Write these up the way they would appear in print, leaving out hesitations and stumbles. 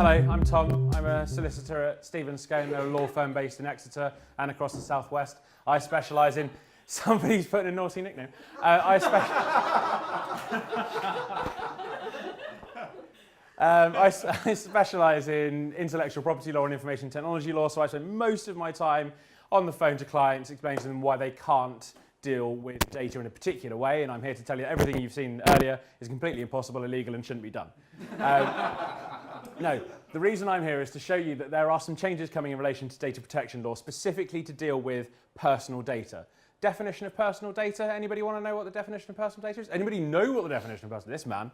Hello, I'm Tom. I'm a solicitor at Stephens Scown. They're a law firm based in Exeter and across the southwest. I specialise in... Somebody's putting a naughty nickname. I specialise in intellectual property law and information technology law, so I spend most of my time on the phone to clients explaining to them why they can't deal with data in a particular way, and I'm here to tell you that everything you've seen earlier is completely impossible, illegal, and shouldn't be done. No, the reason I'm here is to show you that there are some changes coming in relation to data protection law, specifically to deal with personal data. Definition of personal data. Anybody want to know what the definition of personal data is? Anybody know what the definition of personal... This man.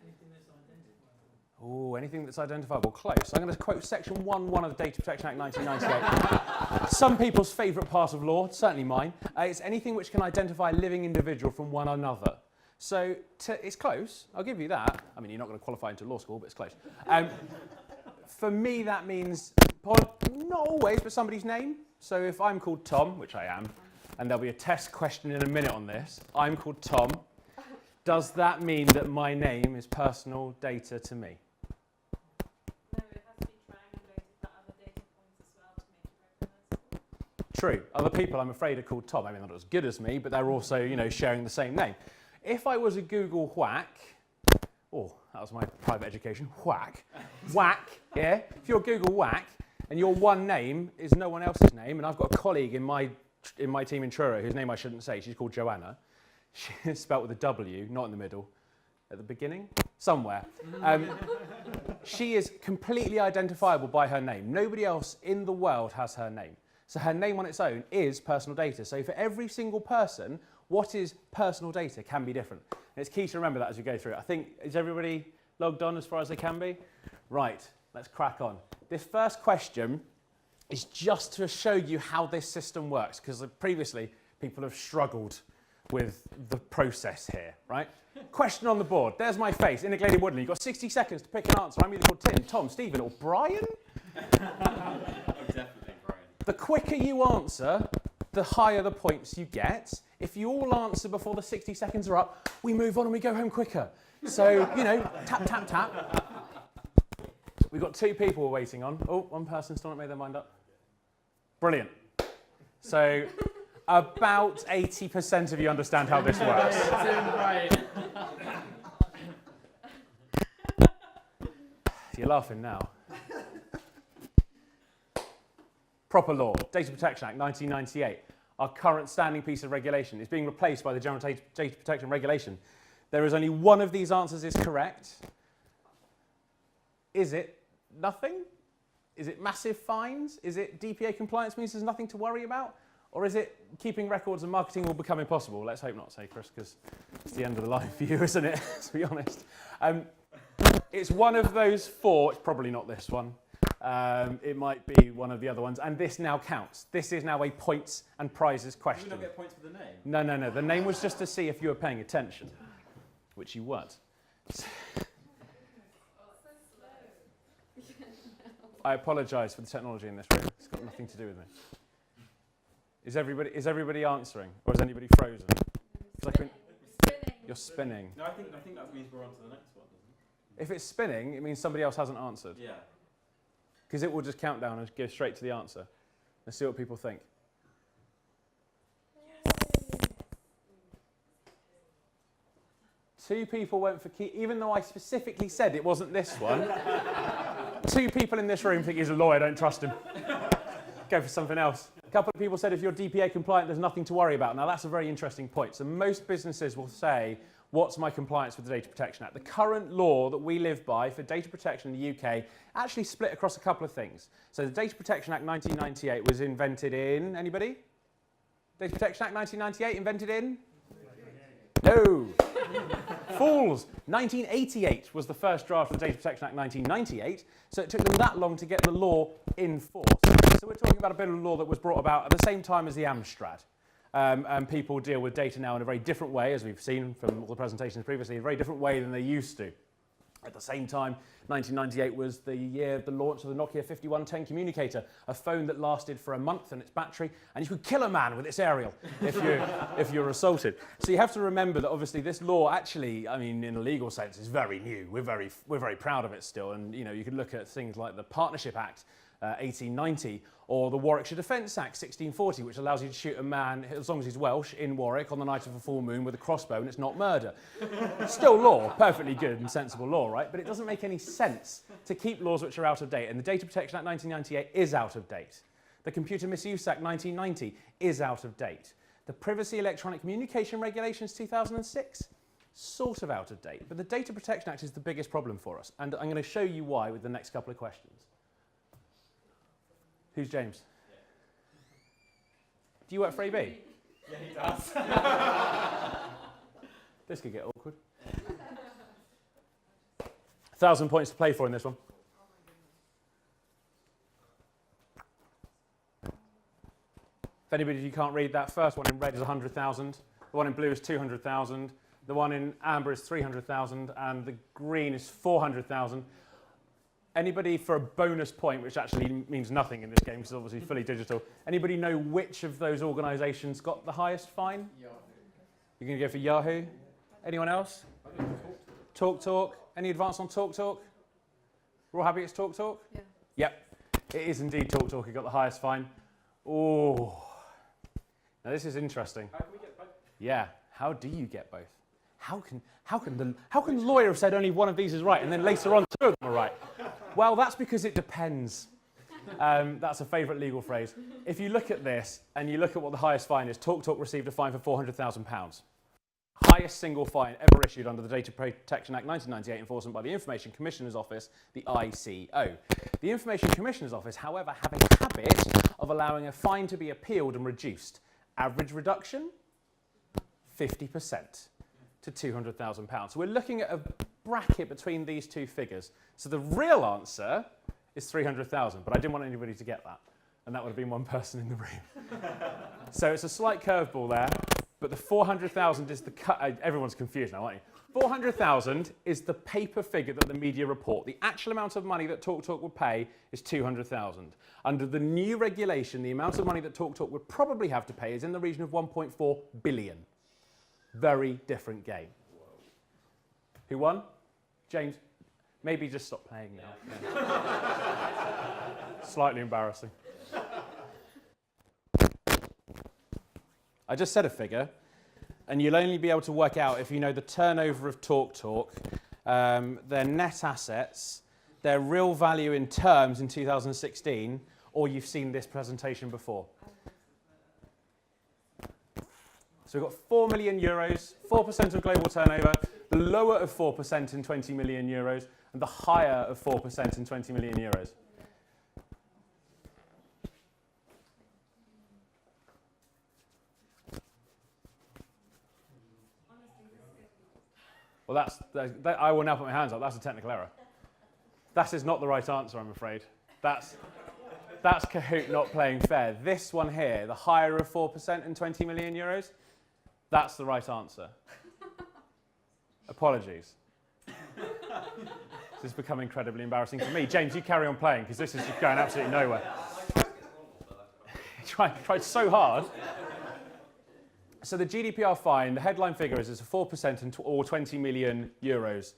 Anything that's identifiable. Oh, anything that's identifiable. Close. I'm going to quote Section 1.1 of the Data Protection Act 1998. Some people's favourite part of law, certainly mine. It's anything which can identify a living individual from one another. So it's close. I'll give you that. I mean, you're not going to qualify into law school, but it's close. For me, that means, not always, but somebody's name. So if I'm called Tom, which I am, and there'll be a test question in a minute on this, I'm called Tom, does that mean that my name is personal data to me? No, it has to be triangulated by other data points as well to make it recognisable. True. Other people, I'm afraid, are called Tom. I mean, they're not as good as me, but they're also, sharing the same name. If I was a Google whack, oh, that was my private education, whack, yeah? If you're Google whack, and your one name is no one else's name, and I've got a colleague in my team in Truro, whose name I shouldn't say, she's called Joanna. She's spelt with a W, not in the middle. At the beginning? Somewhere. She is completely identifiable by her name. Nobody else in the world has her name. So her name on its own is personal data. So for every single person, what is personal data can be different. And it's key to remember that as we go through it. I think, is everybody logged on as far as they can be? Right, let's crack on. This first question is just to show you how this system works, because previously people have struggled with the process here, right? Question on the board. There's my face, integrated woodland. You've got 60 seconds to pick an answer. I'm either called Tim, Tom, Stephen, or Brian. Oh, definitely Brian. The quicker you answer, the higher the points you get. If you all answer before the 60 seconds are up, we move on and we go home quicker. So, tap, tap, tap. We've got two people we're waiting on. Oh, one person still not made their mind up. Brilliant. So, about 80% of you understand how this works. You're laughing now. Proper law, Data Protection Act 1998, our current standing piece of regulation, is being replaced by the General Data Protection Regulation. There is only one of these answers is correct. Is it nothing? Is it massive fines? Is it DPA compliance means there's nothing to worry about? Or is it keeping records and marketing will become impossible? Let's hope not, say, Chris, because it's the end of the line for you, isn't it? To be honest. It's one of those four. It's probably not this one. It might be one of the other ones. And this now counts. This is now a points and prizes question. Do we not get points for the name? No. The name was just to see if you were paying attention, which you weren't. I apologise for the technology in this room. It's got nothing to do with me. Is everybody answering, or is anybody frozen? Spinning. You're spinning. No, I think that means we're on to the next one, doesn't If it's spinning, it means somebody else hasn't answered. it? Yeah. Because it will just count down and go straight to the answer. Let's see what people think. Two people went for key, even though I specifically said it wasn't this one. Two people in this room think he's a lawyer, don't trust him. Go for something else. A couple of people said if you're DPA compliant, there's nothing to worry about. Now that's a very interesting point. So most businesses will say, what's my compliance with the Data Protection Act? The current law that we live by for data protection in the UK actually split across a couple of things. So the Data Protection Act 1998 was invented in, anybody? Data Protection Act 1998 invented in? No. Fools. 1988 was the first draft of the Data Protection Act 1998, so it took them that long to get the law in force. So we're talking about a bit of law that was brought about at the same time as the Amstrad. And people deal with data now in a very different way, as we've seen from all the presentations previously, a very different way than they used to. At the same time, 1998 was the year of the launch of the Nokia 5110 communicator, a phone that lasted for a month in its battery, and you could kill a man with its aerial if you're assaulted. So you have to remember that obviously this law actually, I mean, in a legal sense, is very new. We're very proud of it still, and you know, you could look at things like the Partnership Act, 1890, or the Warwickshire Defence Act 1640, which allows you to shoot a man, as long as he's Welsh, in Warwick on the night of a full moon with a crossbow, and it's not murder. Still law, perfectly good and sensible law, right? But it doesn't make any sense to keep laws which are out of date, and the Data Protection Act 1998 is out of date. The Computer Misuse Act 1990 is out of date. The Privacy Electronic Communication Regulations 2006, sort of out of date. But the Data Protection Act is the biggest problem for us, and I'm going to show you why with the next couple of questions. Who's James? Yeah. Do you work for AB? Yeah, he does. This could get awkward. 1,000 points to play for in this one. If anybody you can't read, that first one in red is 100,000, the one in blue is 200,000, the one in amber is 300,000, and the green is 400,000. Anybody for a bonus point, which actually means nothing in this game because it's obviously fully digital, anybody know which of those organisations got the highest fine? Yahoo. You're going to go for Yahoo? Anyone else? TalkTalk. Any advance on TalkTalk? We're all happy it's TalkTalk? Yeah. Yep, it is indeed TalkTalk who got the highest fine. Oh, now this is interesting. How can we get both? Yeah, how do you get both? How can the lawyer have said only one of these is right and then later on two of them are right? Well, that's because it depends. That's a favourite legal phrase. If you look at this and you look at what the highest fine is, TalkTalk received a fine for £400,000. Highest single fine ever issued under the Data Protection Act 1998, enforcement by the Information Commissioner's Office, the ICO. The Information Commissioner's Office, however, have a habit of allowing a fine to be appealed and reduced. Average reduction, 50% to £200,000. So we're looking at a bracket between these two figures. So the real answer is 300,000, but I didn't want anybody to get that, and that would have been one person in the room. So it's a slight curveball there, but the 400,000 is the cut. Everyone's confused now, aren't you? 400,000 is the paper figure that the media report. The actual amount of money that TalkTalk would pay is 200,000. Under the new regulation, the amount of money that TalkTalk would probably have to pay is in the region of 1.4 billion. Very different game. Whoa. Who won? James. Maybe just stop playing now. Yeah. Slightly embarrassing. I just said a figure, and you'll only be able to work out if you know the turnover of TalkTalk, their net assets, their real value in terms in 2016, or you've seen this presentation before. So we've got 4 million euros, 4% of global turnover, the lower of 4% in 20 million euros, and the higher of 4% in 20 million euros. Well, I will now put my hands up. That's a technical error. That is not the right answer, I'm afraid. That's Kahoot not playing fair. This one here, the higher of 4% and 20 million euros, that's the right answer. Apologies. This has become incredibly embarrassing for me. James, you carry on playing, because this is just going absolutely nowhere. Tried so hard. So the GDPR fine, the headline figure is 4% or 20 million euros.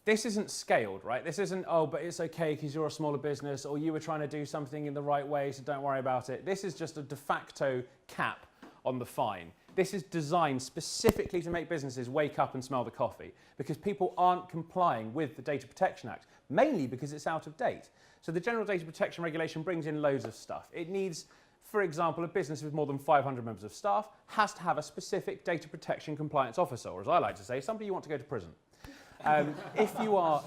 This isn't scaled, right? This isn't, oh, but it's okay because you're a smaller business, or you were trying to do something in the right way, so don't worry about it. This is just a de facto cap on the fine. This is designed specifically to make businesses wake up and smell the coffee, because people aren't complying with the Data Protection Act, mainly because it's out of date. So the General Data Protection Regulation brings in loads of stuff. It needs, for example, a business with more than 500 members of staff has to have a specific data protection compliance officer, or as I like to say, somebody you want to go to prison. If you are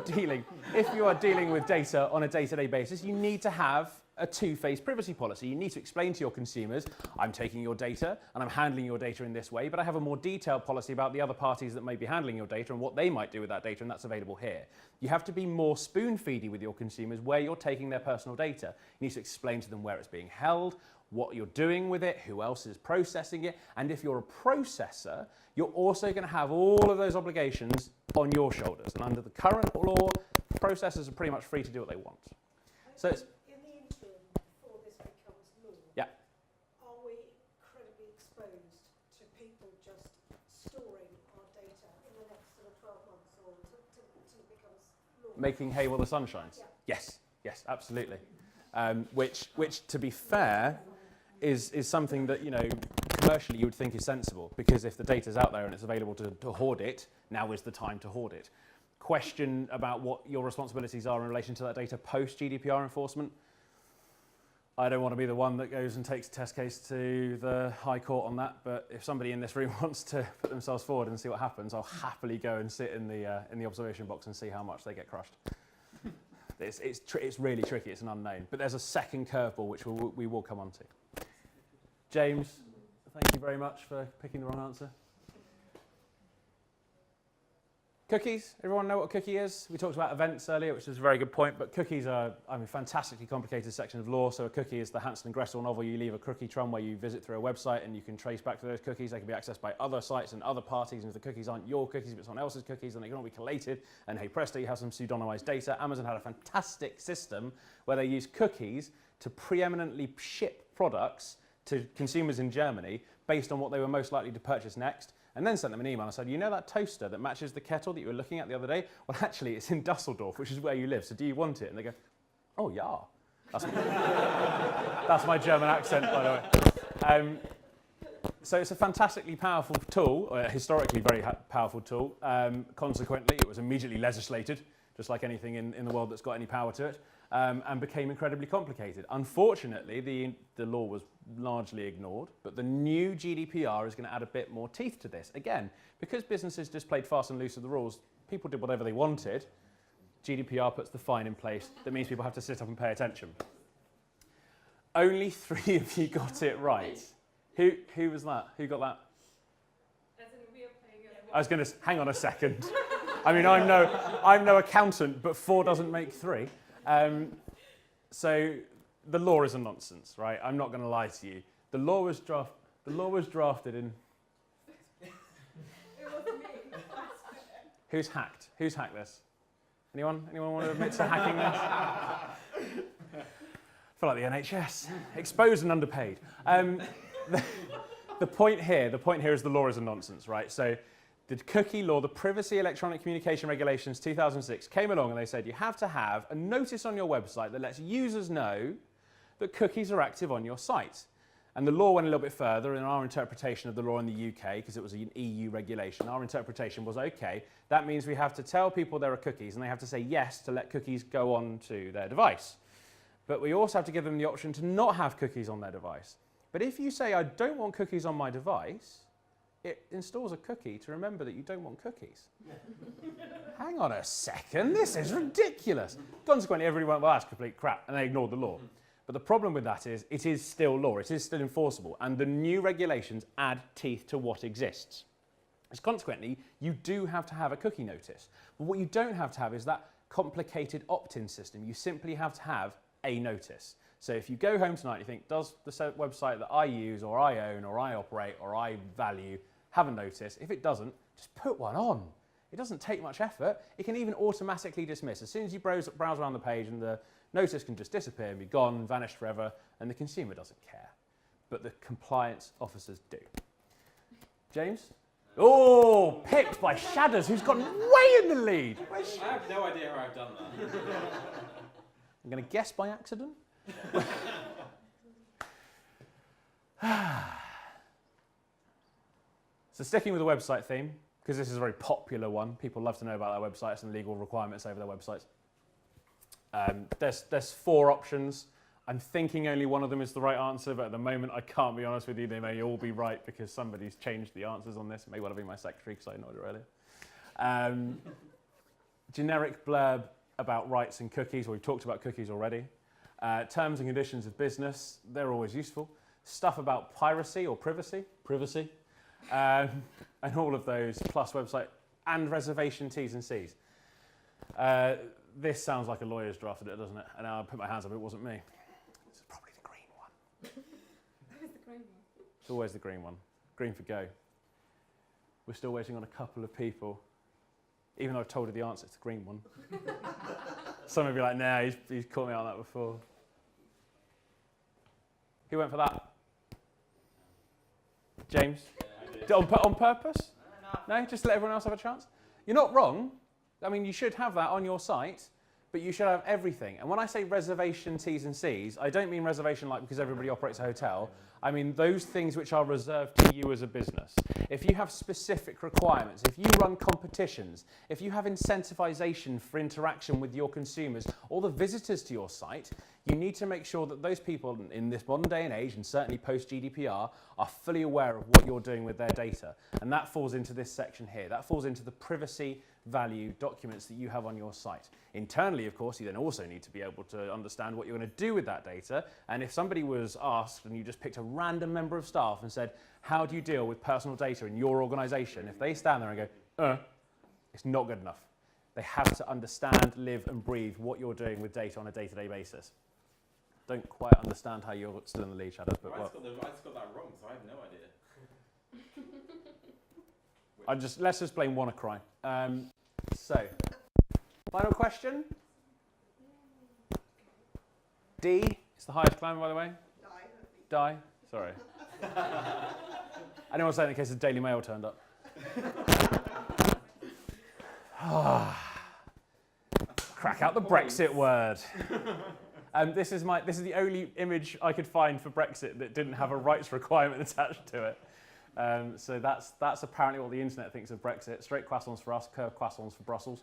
dealing with data on a day-to-day basis, you need to have a two-phase privacy policy. You need to explain to your consumers, I'm taking your data and I'm handling your data in this way, but I have a more detailed policy about the other parties that may be handling your data and what they might do with that data, and that's available here. You have to be more spoon-feedy with your consumers where you're taking their personal data. You need to explain to them where it's being held, what you're doing with it, who else is processing it, and if you're a processor, you're also going to have all of those obligations on your shoulders. And under the current law, processors are pretty much free to do what they want. So it's, in the interim, before this becomes law, yeah. are we incredibly exposed to people just storing our data in the next sort of 12 months or till it becomes law? Making hay while the sun shines? Yeah. Yes, absolutely. Which, to be fair, is something that, you know, commercially you would think is sensible, because if the data's out there and it's available to hoard it, now is the time to hoard it. Question about what your responsibilities are in relation to that data post GDPR enforcement. I don't want to be the one that goes and takes a test case to the High Court on that, but if somebody in this room wants to put themselves forward and see what happens, I'll happily go and sit in the observation box and see how much they get crushed. It's really tricky, it's an unknown, but there's a second curveball which we will come on to. James, thank you very much for picking the wrong answer. Cookies, everyone know what a cookie is? We talked about events earlier, which is a very good point, but cookies are a fantastically complicated section of law. So a cookie is the Handson and Gretel novel. You leave a cookie crumb where you visit through a website and you can trace back to those cookies. They can be accessed by other sites and other parties, and if the cookies aren't your cookies but someone else's cookies, then they can all be collated, and hey presto, you have some pseudonymized data. Amazon had a fantastic system where they use cookies to preeminently ship products to consumers in Germany based on what they were most likely to purchase next, and then sent them an email and said, you know that toaster that matches the kettle that you were looking at the other day? Well, actually, it's in Dusseldorf, which is where you live, so do you want it? And they go, oh, yeah. That's my German accent, by the way. So it's a fantastically powerful tool, or a historically very powerful tool. Consequently, it was immediately legislated, just like anything in the world that's got any power to it, and became incredibly complicated. Unfortunately, the law was largely ignored, but the new GDPR is going to add a bit more teeth to this. Again, because businesses just played fast and loose with the rules, people did whatever they wanted. GDPR puts the fine in place. That means people have to sit up and pay attention. Only 3 of you got it right. Who was that? Who got that? As in we are playing I was going to hang on a second. I mean, I'm no accountant, but 4 doesn't make 3. So the law is a nonsense, right? I'm not going to lie to you. The law was drafted in. It wasn't me. Who's hacked? Who's hacked this? Anyone? Anyone want to admit to hacking this? I feel like the NHS, exposed and underpaid. The point here is the law is a nonsense, right? So the cookie law, the Privacy Electronic Communication Regulations 2006 came along and they said you have to have a notice on your website that lets users know that cookies are active on your site. And the law went a little bit further in our interpretation of the law in the UK, because it was an EU regulation. Our interpretation was, okay, that means we have to tell people there are cookies and they have to say yes to let cookies go onto their device. But we also have to give them the option to not have cookies on their device. But if you say, I don't want cookies on my device, it installs a cookie to remember that you don't want cookies. Hang on a second, this is ridiculous. Consequently, everyone went, well, that's complete crap, and they ignored the law. But the problem with that is, it is still law, it is still enforceable, and the new regulations add teeth to what exists. So consequently, you do have to have a cookie notice. But what you don't have to have is that complicated opt-in system. You simply have to have a notice. So if you go home tonight and you think, does the website that I use or I own or I operate or I value have a notice? If it doesn't, just put one on. It doesn't take much effort. It can even automatically dismiss. As soon as you browse around the page, and the notice can just disappear and be gone, vanish forever, and the consumer doesn't care. But the compliance officers do. James? Oh, picked by Shadders, who's gone way in the lead. I have no idea how I've done that. I'm going to guess by accident. So sticking with the website theme, because this is a very popular one, people love to know about their websites and legal requirements over their websites. There's 4 options. I'm thinking only one of them is the right answer, but at the moment I can't be honest with you. They may all be right because somebody's changed the answers on this. It may well have been my secretary because I ignored it earlier. Generic blurb about rights and cookies. Well, we've talked about cookies already. Terms and conditions of business, they're always useful. Stuff about piracy or privacy, and all of those, plus website and reservation T's and C's. This sounds like a lawyer's drafted it, doesn't it? And I'll put my hands up, it wasn't me. This is probably the green one. It's always the green one. Green for go. We're still waiting on a couple of people. Even though I've told you the answer, it's the green one. Some of you are like, nah, he's caught me on that before. Who went for that? James? Yeah, I did. On purpose? No, just to let everyone else have a chance? You're not wrong. I mean, you should have that on your site, but you should have everything. And when I say reservation T's and C's, I don't mean reservation like because everybody operates a hotel. I mean those things which are reserved to you as a business. If you have specific requirements, if you run competitions, if you have incentivization for interaction with your consumers or the visitors to your site, you need to make sure that those people in this modern day and age, and certainly post-GDPR, are fully aware of what you're doing with their data. And that falls into this section here. That falls into the privacy value documents that you have on your site. Internally, of course, you then also need to be able to understand what you're going to do with that data. And if somebody was asked and you just picked a random member of staff and said, how do you deal with personal data in your organization? If they stand there and go, it's not good enough. They have to understand, live and breathe what you're doing with data on a day-to-day basis. Don't quite understand how you're still in the lead, Shadows, but I just got that wrong, so I have no idea. let's just blame WannaCry. So, final question. D, it's the highest climber, by the way. Die. Sorry. I didn't want to say it in case the Daily Mail turned up. Crack out the Brexit word. This is the only image I could find for Brexit that didn't have a rights requirement attached to it. So that's apparently what the internet thinks of Brexit. Straight croissants for us, curved croissants for Brussels.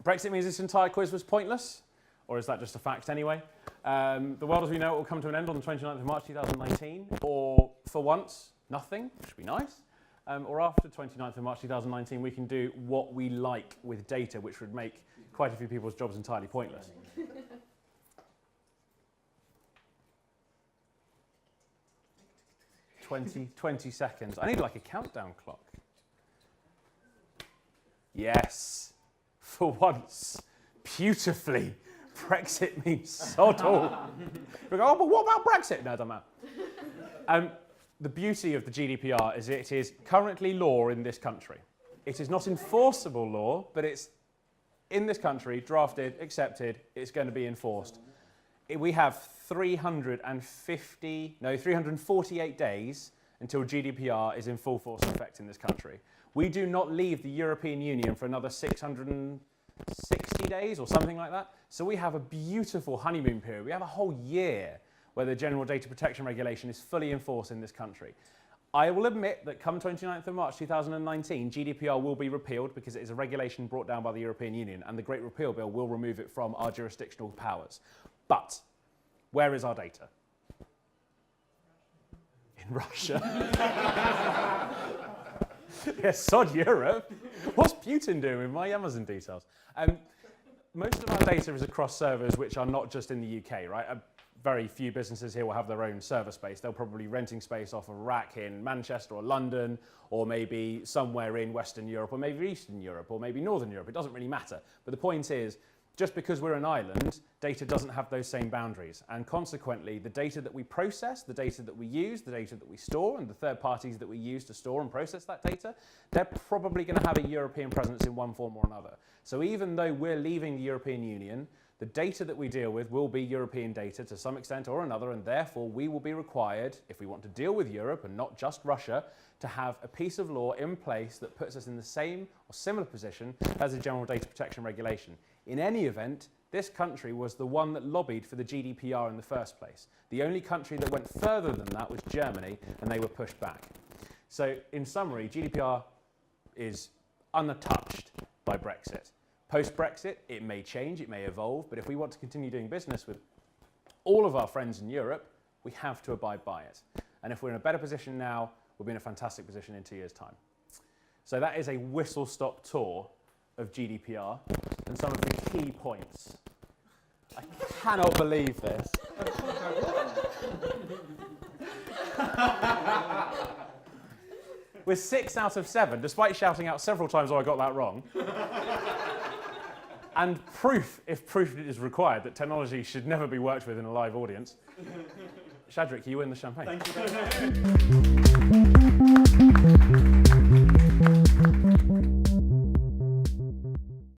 Brexit means this entire quiz was pointless, or is that just a fact anyway? The world as we know it will come to an end on the 29th of March 2019, or for once, nothing, which would be nice. Or after 29th of March 2019, we can do what we like with data, which would make quite a few people's jobs entirely pointless. 20 seconds. I need like a countdown clock. Yes, for once, beautifully, Brexit means sod all. We go, oh, but what about Brexit? No, it doesn't matter. The beauty of the GDPR is it is currently law in this country. It is not enforceable law, but it's in this country, drafted, accepted, it's going to be enforced. We have 348 days until GDPR is in full force and effect in this country. We do not leave the European Union for another 660 days or something like that. So we have a beautiful honeymoon period. We have a whole year where the General Data Protection Regulation is fully enforced in this country. I will admit that come 29th of March 2019, GDPR will be repealed because it is a regulation brought down by the European Union, and the Great Repeal Bill will remove it from our jurisdictional powers. But where is our data? In Russia. Yes, sod Europe. What's Putin doing with my Amazon details? Most of our data is across servers which are not just in the UK, right? Very few businesses here will have their own server space. They'll probably be renting space off of a rack in Manchester or London, or maybe somewhere in Western Europe, or maybe Eastern Europe, or maybe Northern Europe. It doesn't really matter. But the point is, just because we're an island, data doesn't have those same boundaries. And consequently, the data that we process, the data that we use, the data that we store, and the third parties that we use to store and process that data, they're probably going to have a European presence in one form or another. So even though we're leaving the European Union, the data that we deal with will be European data to some extent or another, and therefore we will be required, if we want to deal with Europe and not just Russia, to have a piece of law in place that puts us in the same or similar position as the General Data Protection Regulation. In any event, this country was the one that lobbied for the GDPR in the first place. The only country that went further than that was Germany, and they were pushed back. So in summary, GDPR is untouched by Brexit. Post-Brexit, it may change, it may evolve, but if we want to continue doing business with all of our friends in Europe, we have to abide by it. And if we're in a better position now, we'll be in a fantastic position in 2 years' time. So that is a whistle-stop tour of GDPR and some of the key points. I cannot believe this. We're 6 out of 7, despite shouting out several times, oh, I got that wrong. And proof, if proof is required, that technology should never be worked with in a live audience. Shadrick, you win the champagne. Thank you very much.